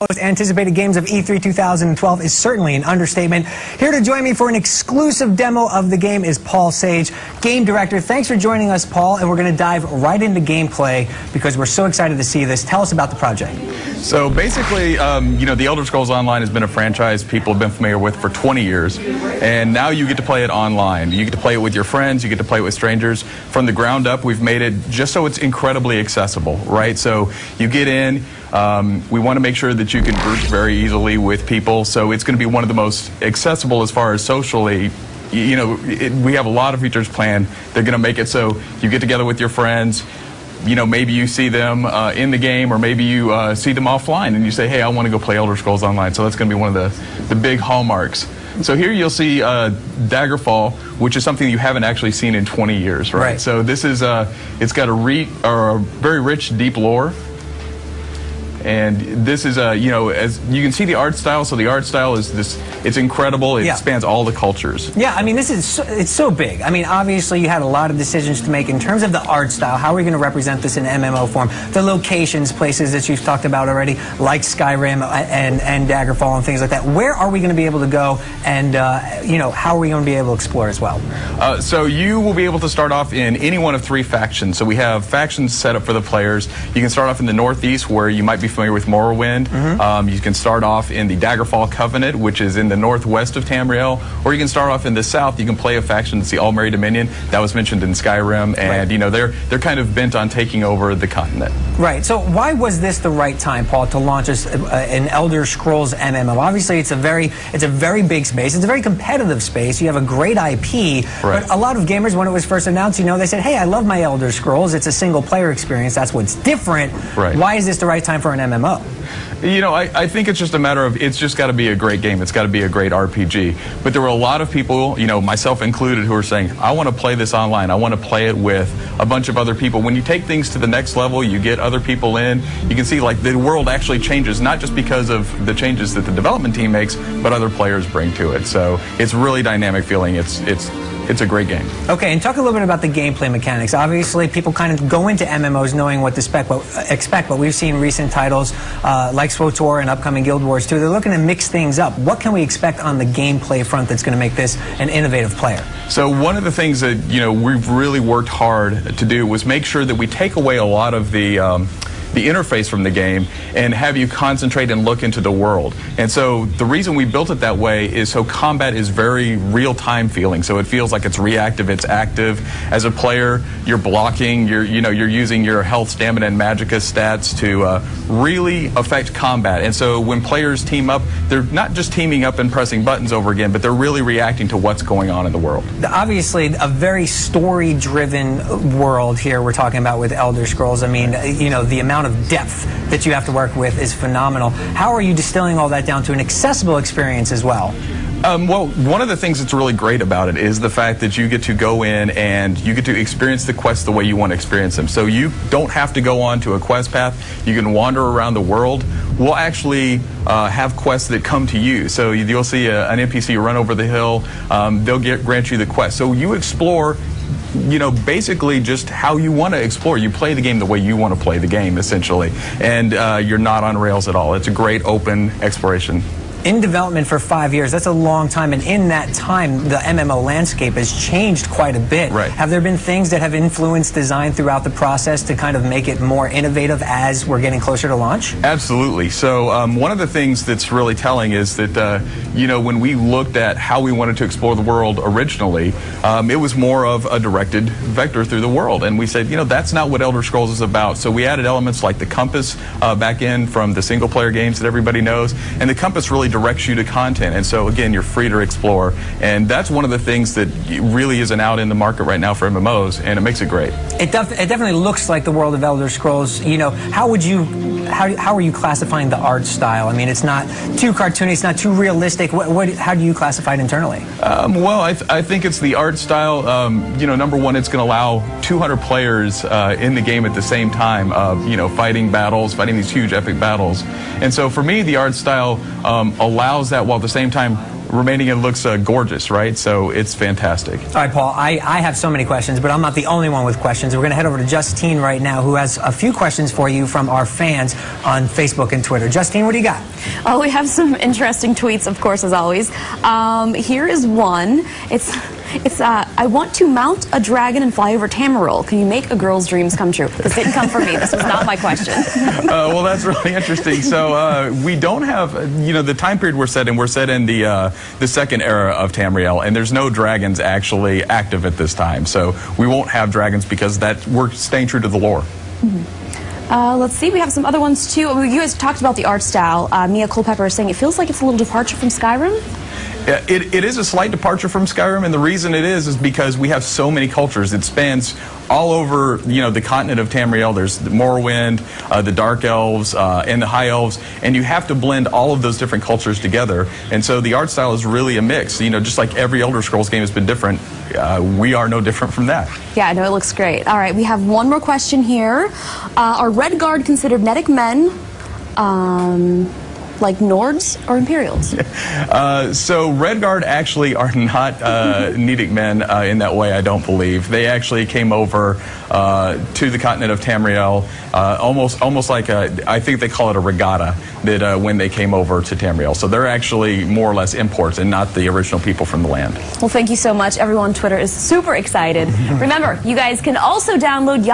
most anticipated games of E3 2012 is certainly an understatement. Here to join me for an exclusive demo of the game is Paul Sage, game director. Thanks for joining us, Paul, and we're going to dive right into gameplay because we're so excited to see this. Tell us about the project. So basically, the Elder Scrolls Online has been a franchise people have been familiar with for 20 years, and now you get to play it online. You get to play it with your friends, you get to play it with strangers. From the ground up, we've made it just so it's incredibly accessible, right? So you get in, we want to make sure that you can group very easily with people, so it's going to be one of the most accessible as far as socially. We have a lot of features planned. They're going to make it so you get together with your friends. Maybe you see them in the game, or maybe you see them offline and you say, hey, I want to go play Elder Scrolls Online. So that's going to be one of the big hallmarks. So here you'll see Daggerfall, which is something you haven't actually seen in 20 years, right? So this is, it's got a very rich, deep lore. And this is, as you can see the art style, so the art style is this, it's incredible, it spans all the cultures. Yeah, I mean, it's so big. I mean, obviously you had a lot of decisions to make in terms of the art style. How are we going to represent this in MMO form? The locations, places that you've talked about already, like Skyrim and Daggerfall and things like that. Where are we going to be able to go, and, how are we going to be able to explore as well? So you will be able to start off in any one of 3 factions. So we have factions set up for the players. You can start off in the Northeast, where you might be familiar with Morrowind. You can start off in the Daggerfall Covenant, which is in the northwest of Tamriel, or you can start off in the south. You can play a faction that's the All-Merry Dominion that was mentioned in Skyrim, and they're kind of bent on taking over the continent. Right. So why was this the right time, Paul, to launch an Elder Scrolls MMO? Obviously, it's a very big space. It's a very competitive space. You have a great IP, but a lot of gamers, when it was first announced, they said, hey, I love my Elder Scrolls. It's a single-player experience. That's what's different. Why is this the right time for an MMO? I think it's just a matter of, it's just got to be a great game. It's got to be a great RPG. But there were a lot of people, myself included, who are saying, I want to play this online. I want to play it with a bunch of other people. When you take things to the next level, you get other people in, you can see like the world actually changes, not just because of the changes that the development team makes, but other players bring to it. So it's really dynamic feeling. It's a great game. Okay, and talk a little bit about the gameplay mechanics. Obviously, people kind of go into MMOs knowing what to expect, but we've seen recent titles like SWTOR and upcoming Guild Wars 2. They're looking to mix things up. What can we expect on the gameplay front that's going to make this an innovative player? So one of the things that we've really worked hard to do was make sure that we take away a lot of the interface from the game and have you concentrate and look into the world. And so the reason we built it that way is so combat is very real-time feeling. So it feels like it's reactive, it's active. As a player, you're blocking, you're using your health, stamina, and magicka stats to really affect combat. And so when players team up, they're not just teaming up and pressing buttons over again, but they're really reacting to what's going on in the world. Obviously, a very story-driven world here we're talking about with Elder Scrolls. I mean, the amount of depth that you have to work with is phenomenal. How are you distilling all that down to an accessible experience as well? Well, one of the things that's really great about it is the fact that you get to go in and you get to experience the quests the way you want to experience them. So you don't have to go on to a quest path. You can wander around the world. We'll actually have quests that come to you. So you'll see an NPC run over the hill. They'll grant you the quest. So you explore basically just how you want to explore. You play the game the way you want to play the game, essentially. And you're not on rails at all. It's a great open exploration. In development for 5 years, that's a long time, and in that time, the MMO landscape has changed quite a bit. Have there been things that have influenced design throughout the process to kind of make it more innovative as we're getting closer to launch? Absolutely. So one of the things that's really telling is that, when we looked at how we wanted to explore the world originally, it was more of a directed vector through the world. And we said, that's not what Elder Scrolls is about. So we added elements like the compass back in from the single-player games that everybody knows, and the compass really directs you to content, and so again you're free to explore, and that's one of the things that really isn't out in the market right now for MMOs, and it makes it great. It definitely looks like the world of Elder Scrolls. How are you classifying the art style? I mean, it's not too cartoony, it's not too realistic. How do you classify it internally? Well, I think it's the art style. Number one, it's going to allow 200 players in the game at the same time, fighting these huge epic battles. And so for me, the art style allows that, while at the same time Romanian looks gorgeous, right? So it's fantastic. All right, Paul, I have so many questions, but I'm not the only one with questions. We're going to head over to Justine right now, who has a few questions for you from our fans on Facebook and Twitter. Justine, what do you got? Oh, we have some interesting tweets, of course, as always. Here is one. It's I want to mount a dragon and fly over Tamarill. Can you make a girl's dreams come true? This didn't come from me. This was not my question. Well, that's really interesting. So we don't have, the time period we're set in the second era of Tamriel, and there's no dragons actually active at this time. So we won't have dragons because we're staying true to the lore. Mm-hmm. Let's see, we have some other ones too. You guys talked about the art style. Mia Culpepper is saying it feels like it's a little departure from Skyrim. It is a slight departure from Skyrim, and the reason it is because we have so many cultures. It spans all over, the continent of Tamriel. There's the Morrowind, the Dark Elves, and the High Elves, and you have to blend all of those different cultures together. And so the art style is really a mix. Just like every Elder Scrolls game has been different, we are no different from that. Yeah, I know, it looks great. All right, we have one more question here. Are Redguard considered Nedic men? Like Nords or Imperials? So Redguard actually are not Nedic men in that way, I don't believe. They actually came over to the continent of Tamriel, almost like I think they call it a regatta, that when they came over to Tamriel. So they're actually more or less imports and not the original people from the land. Well, thank you so much. Everyone on Twitter is super excited. Remember, you guys can also download